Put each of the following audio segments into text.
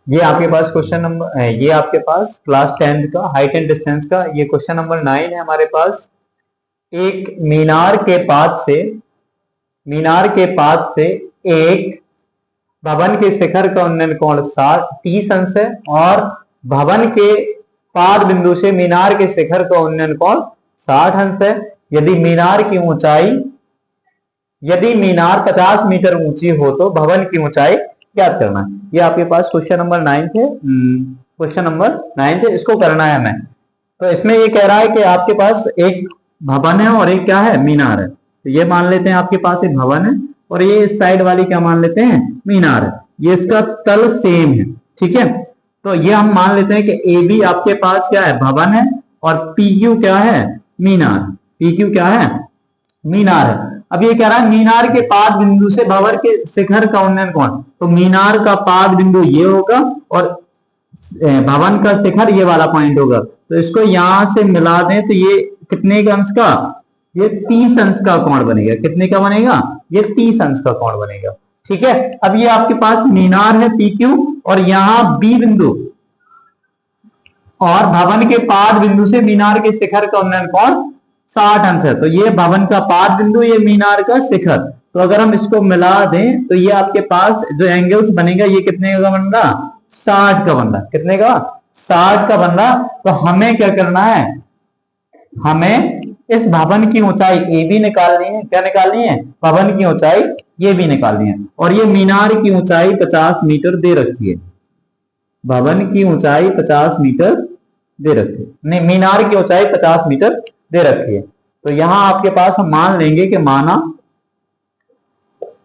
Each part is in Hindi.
ये आपके पास क्वेश्चन नंबर, ये आपके पास क्लास 10th का हाइट एंड डिस्टेंस का ये क्वेश्चन नंबर 9 है हमारे पास। एक मीनार के पाद से एक भवन के शिखर का उन्नयन कोण 30 अंश है और भवन के पाद बिंदु से मीनार के शिखर का उन्नयन कोण 60 अंश है। यदि मीनार 50 मीटर ऊंची हो तो भवन की ऊंचाई ज्ञात करना है। ये आपके पास क्वेश्चन नंबर 9 है, क्वेश्चन नंबर 9 है, इसको करना है हमें। तो इसमें ये कह रहा है कि आपके पास एक भवन है और एक क्या है, मीनार है। तो ये मान लेते हैं आपके पास एक भवन है और ये इस साइड वाली क्या मान लेते हैं, मीनार है। ये इसका तल सेम है, ठीक है। तो ये हम मान लेते हैं कि ए बी आपके पास क्या है, भवन है और पी क्यू क्या है, मीनार। पी क्यू क्या है, मीनार है। अब ये कह रहा है मीनार के पाद बिंदु से भवन के शिखर का उन्नयन कोण। तो मीनार का पाद बिंदु ये होगा और भवन का शिखर ये वाला पॉइंट होगा। तो इसको यहां से मिला दें तो ये कितने का अंश का, ये 30 अंश का कोण बनेगा। कितने का बनेगा, ये 30 अंश का कोण बनेगा, ठीक है। अब ये आपके पास मीनार है पी क्यू और यहां बी बिंदु और भवन के पाद बिंदु से मीनार के शिखर का उन्नयन कोण 60 अंश है। तो ये भवन का पाद बिंदु, ये मीनार का शिखर। तो अगर हम इसको मिला दें तो ये आपके पास जो एंगल्स बनेगा ये कितने का बन रहा, 60 का बन रहा। कितने का, 60 का बन रहा। तो हमें क्या करना है, हमें इस भवन की ऊंचाई ए बी निकालनी है। क्या निकालनी है, भवन की ऊंचाई ये भी निकालनी है। और ये मीनार की ऊंचाई 50 मीटर दे रखी है। भवन की ऊंचाई 50 मीटर दे रखी है, नहीं, मीनार की ऊंचाई 50 मीटर दे रखी है। तो यहां आपके पास हम मान लेंगे कि माना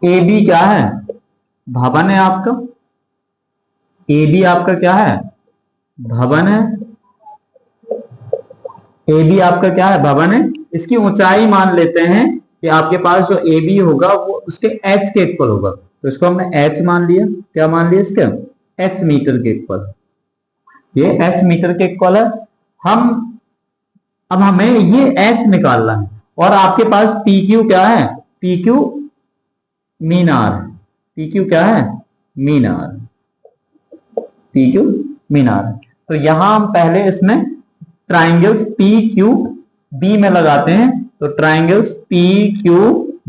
ए बी क्या है, भवन है आपका। ए बी आपका क्या है, भवन है। ए बी आपका क्या है, भवन है। इसकी ऊंचाई मान लेते हैं कि आपके पास जो ए बी होगा वो उसके एच के इक्वल होगा। तो इसको हमने एच मान लिया। क्या मान लिया, इसके एच मीटर के इक्वल। ये एच मीटर के इक्वल है। अब हमें ये एच निकालना है। और आपके पास पी क्यू क्या है, पी क्यू मीनार। पी क्यू क्या है, मीनार। पी क्यू मीनार। तो यहां हम पहले इसमें ट्राइंगल्स पी क्यू बी में लगाते हैं। तो ट्राइंगल्स पी क्यू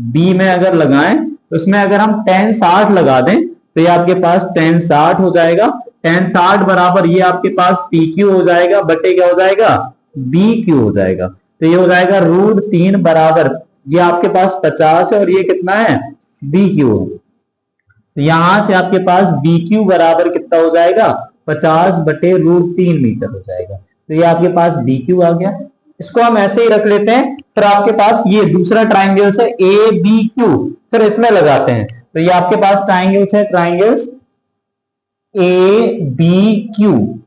बी में अगर लगाएं तो इसमें अगर हम tan 60 लगा दें तो ये आपके पास tan 60 हो जाएगा। tan 60 बराबर ये आपके पास पी क्यू हो जाएगा बटे क्या हो जाएगा, बी क्यू हो जाएगा। तो ये हो जाएगा √3 बराबर ये आपके पास 50 है और ये कितना है, बी क्यू है। तो यहां से आपके पास बी क्यू बराबर कितना हो जाएगा, 50 बटे √3 मीटर हो जाएगा। तो ये आपके पास बी क्यू आ गया। इसको हम ऐसे ही रख लेते हैं। फिर आपके पास ये दूसरा ट्राइंगल्स है ए बी क्यू, फिर इसमें लगाते हैं। तो ये आपके पास ट्राइंगल्स है, ट्राइंगल्स ए बी क्यू।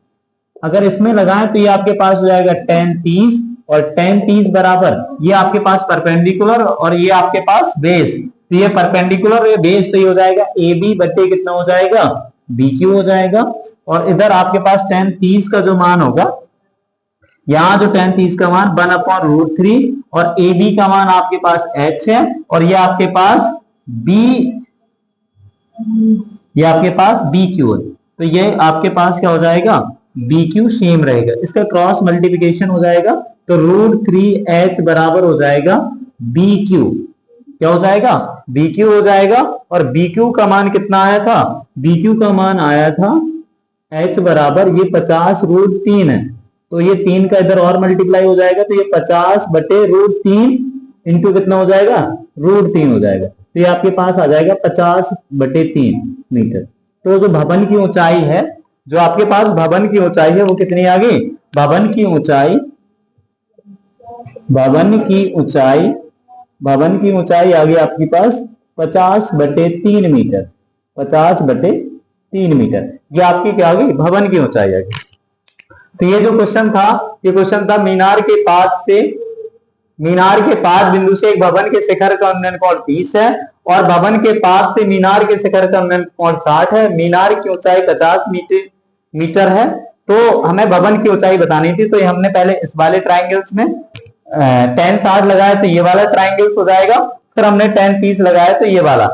अगर इसमें लगाएं तो ये आपके पास हो जाएगा tan 30 और tan 30 बराबर ये आपके पास परपेंडिकुलर और ये आपके पास बेस। तो ये परपेंडिकुलर ये बेस, तो ये हो जाएगा ए बी बटे कितना हो जाएगा, बी क्यू हो जाएगा। और इधर आपके पास tan 30 का जो मान होगा, यहां जो tan 30 का मान 1/√3 और ए बी का मान आपके पास h है और ये आपके पास बी क्यू है। तो ये आपके पास क्या हो जाएगा, बी क्यू सेम रहेगा। इसका क्रॉस मल्टीप्लिकेशन हो जाएगा तो √3h बराबर हो जाएगा बी क्यू। क्या हो जाएगा, बी क्यू हो जाएगा। और बी क्यू का मान कितना आया था, बी क्यू का मान आया था h बराबर ये 50√3 है। तो ये 3 का इधर और मल्टीप्लाई हो जाएगा तो ये 50 बटे √3 इंटू कितना हो जाएगा, √3 हो जाएगा। तो ये आपके पास आ जाएगा 50 बटे 3 मीटर। तो जो भवन की ऊंचाई है, जो आपके पास भवन की ऊंचाई है वो कितनी आ गई, भवन की ऊंचाई आ गई आपके पास 50 बटे 3 मीटर। 50 बटे 3 मीटर ये आपकी क्या आ गई, भवन की ऊंचाई आ गई। तो ये जो क्वेश्चन था, ये क्वेश्चन था मीनार के पाद बिंदु से एक भवन के शिखर का उन्नयन कोण 30 है और भवन के पाद से मीनार के शिखर का उन्नयन कोण 60 है। मीनार की ऊंचाई 50 मीटर है। तो हमें भवन की ऊंचाई बतानी थी। तो हमने पहले इस वाले ट्राइंगल्स में tan 60 लगाया तो ये वाला ट्राइंगल्स हो जाएगा। फिर हमने tan 30 लगाया तो ये वाला।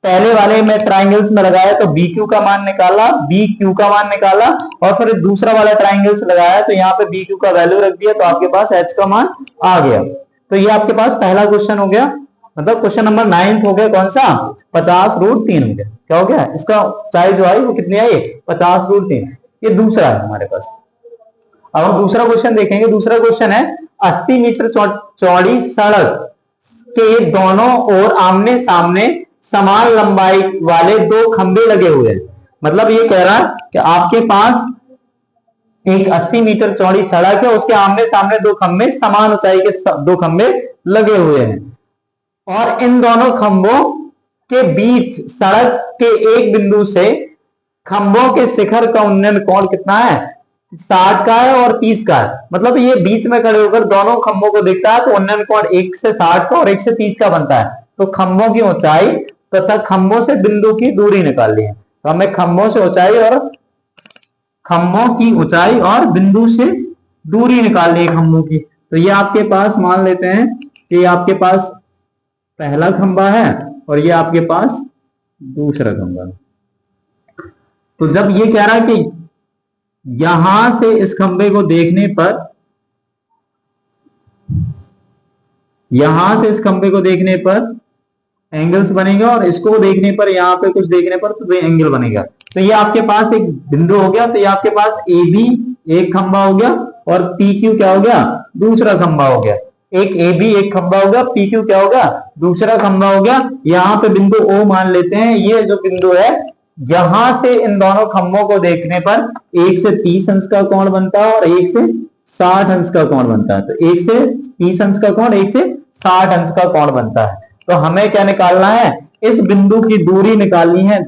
पहले वाले में ट्राइंगल्स में लगाया तो बी क्यू का मान निकाला, बी क्यू का मान निकाला, और फिर दूसरा वाला ट्राइंगल्स लगाया तो यहाँ पे बी क्यू का वैल्यू रख दिया तो आपके पास एच का मान आ गया। तो ये आपके पास पहला क्वेश्चन हो गया, मतलब क्वेश्चन नंबर 9 हो गया, कौन सा 50√3 हो गया। क्या हो गया, इसका ऊंचाई जो आई वो कितनी आई 50√3। ये दूसरा है हमारे पास। अब हम दूसरा क्वेश्चन देखेंगे। दूसरा क्वेश्चन है 80 मीटर चौड़ी सड़क के दोनों ओर आमने सामने समान लंबाई वाले दो खंबे लगे हुए हैं। मतलब ये कह रहा है कि आपके पास एक 80 मीटर चौड़ी सड़क है, उसके आमने सामने दो खंबे, समान ऊंचाई के दो खंबे लगे हुए हैं, और इन दोनों खंभों के बीच सड़क के एक बिंदु से खंभों के शिखर का उन्नयन कोण कितना है 60 का है और 30 का है। मतलब ये बीच में खड़े होकर दोनों खंभों को देखता है तो उन्नयन कोण 1 से 60 का और 1 से 30 का बनता है। तो खंभों की ऊंचाई तथा खंभों से बिंदु की दूरी निकालनी है। तो हमें खंभों से ऊंचाई और खंभों की ऊंचाई और बिंदु से दूरी निकालनी है खंभों की। तो ये आपके पास मान लेते हैं कि ये आपके पास पहला खंभा है और ये आपके पास दूसरा खंभा है। तो जब ये कह रहा है कि यहां से इस खंभे को देखने पर, यहां से इस खंभे को देखने पर एंगल्स बनेगा और इसको देखने पर, यहां पे कुछ देखने पर तो एंगल बनेगा। तो ये आपके पास एक बिंदु हो गया। तो ये आपके पास ए बी एक खंभा हो गया और पी क्यू क्या हो गया दूसरा खंभा हो गया। एक ए बी एक खंभा होगा, पी क्यू क्या होगा दूसरा खंभा हो गया। यहाँ पे बिंदु ओ मान लेते हैं। ये जो बिंदु है यहां से इन दोनों खंभों को देखने पर 1 से 30 अंश का कोण बनता है और 1 से 60 अंश का कोण बनता है। तो 1 से 30 अंश का कोण 1 से 60 अंश का कोण बनता है। तो हमें क्या निकालना है, इस बिंदु की दूरी निकालनी है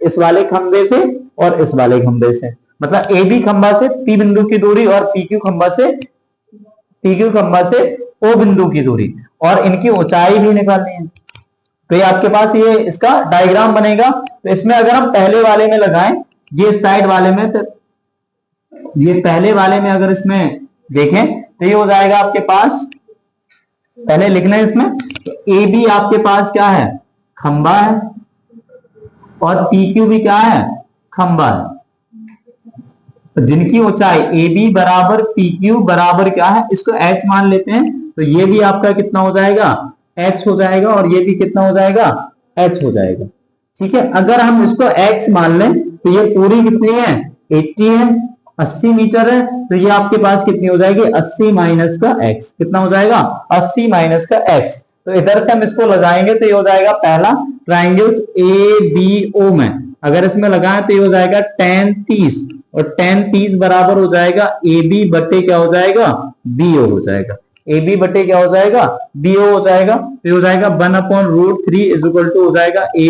इस वाले खंभे से और इस वाले खंभे से। मतलब ए बी खंभा से पी बिंदु की दूरी और पी क्यू खंभा से ओ बिंदु की दूरी, और इनकी ऊंचाई भी निकालनी है। तो ये आपके पास ये इसका डायग्राम बनेगा। तो इसमें अगर हम पहले वाले में लगाएं, ये साइड वाले में, तो ये पहले वाले में अगर इसमें देखें तो ये हो जाएगा आपके पास, पहले लिखना है इसमें, तो ए बी आपके पास क्या है खंबा है और पी क्यू भी क्या है खंबा है। तो जिनकी ऊंचाई ए बी बराबर पी क्यू बराबर क्या है, इसको एच मान लेते हैं। तो ये भी आपका कितना हो जाएगा एच हो जाएगा और ये भी कितना हो जाएगा एच हो जाएगा। ठीक है, अगर हम इसको एक्स मान लें तो ये पूरी कितनी है 80 है, 80 मीटर है। तो ये आपके पास कितनी हो जाएगी 80 माइनस का एक्स, कितना हो जाएगा 80 माइनस का एक्स। तो इधर से हम इसको लगाएंगे तो ये हो जाएगा पहला ट्राइंगल्स ए बी ओ में, अगर इसमें लगाएं तो ये हो जाएगा tan 30 और tan 30 बराबर हो जाएगा ए बी बटे क्या हो जाएगा बी ओ हो जाएगा। ए बी बटे क्या हो जाएगा बी ओ हो जाएगा। तो हो जाएगा 1/√3 इज इक्वल टू हो जाएगा ए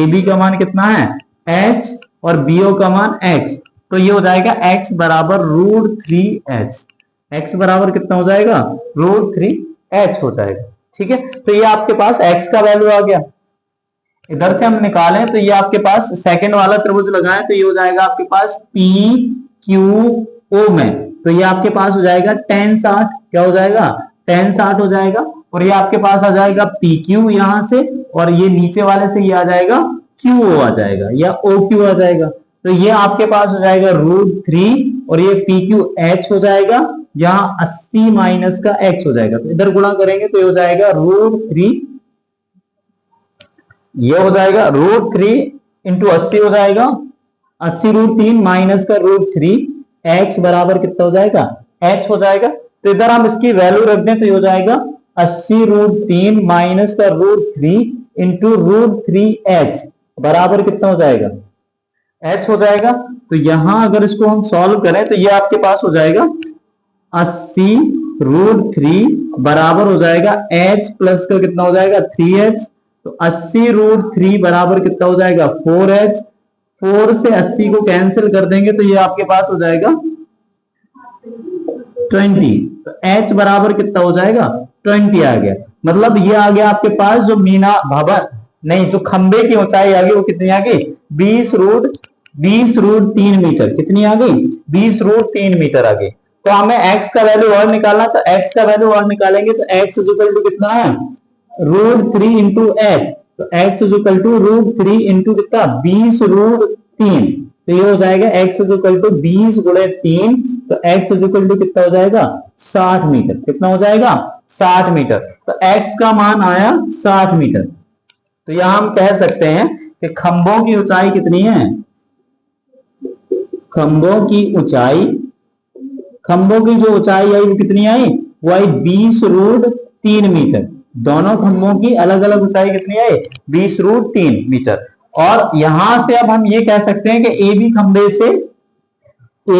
बी का मान कितना है h और बी ओ का मान x। तो ये हो जाएगा x बराबर √3h, x बराबर कितना हो जाएगा √3h हो जाएगा। ठीक है, तो ये आपके पास x का वैल्यू आ गया। इधर से हम निकालें तो ये आपके पास सेकंड वाला त्रिभुज लगाएं तो ये हो जाएगा आपके पास पी क्यू ओ में। तो ये आपके पास हो जाएगा tan 60, क्या हो जाएगा tan 60 हो जाएगा। और ये आपके पास आ जाएगा पी क्यू यहां से, और ये नीचे वाले से ये आ जाएगा क्यू ओ आ जाएगा या ओ क्यू आ जाएगा। तो ये आपके पास हो जाएगा √3 और ये पी क्यू एच हो जाएगा, यहाँ 80 माइनस का एक्स हो जाएगा। तो इधर गुणा करेंगे तो ये हो जाएगा √3, ये हो जाएगा √3 इंटू 80 हो जाएगा 80√3 माइनस का √3, एक्स बराबर कितना हो जाएगा एच हो जाएगा। तो इधर हम इसकी वैल्यू रख दें तो ये हो जाएगा 80√3 माइनस का √3 इंटू √3h बराबर कितना हो जाएगा h हो जाएगा। तो यहां अगर इसको हम सॉल्व करें तो ये आपके पास हो जाएगा 80√3 बराबर हो जाएगा h प्लस का कितना हो जाएगा 3h। तो 80√3 बराबर कितना हो जाएगा 4h, 4 से 80 को कैंसिल कर देंगे तो ये आपके पास हो जाएगा 20। तो h बराबर कितना हो जाएगा 20 आ गया। मतलब ये आ गया आपके पास जो मीना भवन नहीं जो खंबे की ऊंचाई आ गई वो कितनी आ गई 20√3 मीटर, कितनी आ गई 20√3 मीटर आ गई। तो हमें x का वैल्यू और निकालना, तो x का वैल्यू और निकालेंगे तो x इक्वल टू कितना है √3 इंटू एच। तो x is equal to √3 into कितना 20√3, तो ये हो जाएगा x इज इक्वल टू 20 गुणे 3, तो x इज इक्वल टू कितना हो जाएगा 60 मीटर। कितना हो जाएगा 60 मीटर। तो x का मान आया 60 मीटर। तो यहां हम कह सकते हैं कि खंभों की ऊंचाई कितनी है, खंभों की जो ऊंचाई आई वो कितनी आई, वो आई 20√3 मीटर। दोनों खंभों की अलग अलग ऊंचाई कितनी आई 20√3 मीटर। और यहां से अब हम ये कह सकते हैं कि AB खंभे से O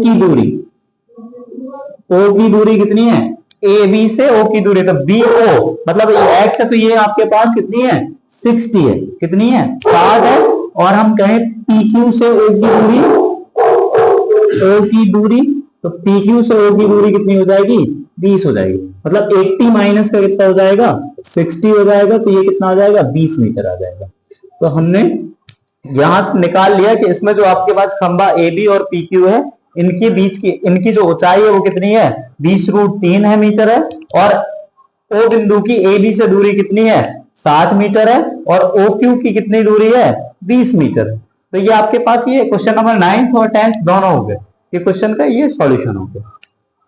की दूरी कितनी है, AB से O की दूरी, तो BO मतलब x है तो ये आपके पास कितनी है 60 है, कितनी है 60 है। और हम कहें PQ से O की दूरी, तो PQ से O की दूरी कितनी हो जाएगी 20 हो जाएगी। मतलब 80 माइनस का कितना हो जाएगा 60 हो जाएगा, तो ये कितना आ जाएगा 20 मीटर आ जाएगा। तो हमने यहां से निकाल लिया कि इसमें जो आपके पास खंभा AB और PQ है, इनके बीच की इनकी जो ऊंचाई है वो कितनी है 20√3 है मीटर है, और O बिंदु की AB से दूरी कितनी है 60 मीटर है, और OQ की कितनी दूरी है 20 मीटर है। तो ये आपके पास ये क्वेश्चन नंबर 9th और 10th दोनों हो गए, ये क्वेश्चन का ये सॉल्यूशन हो गया।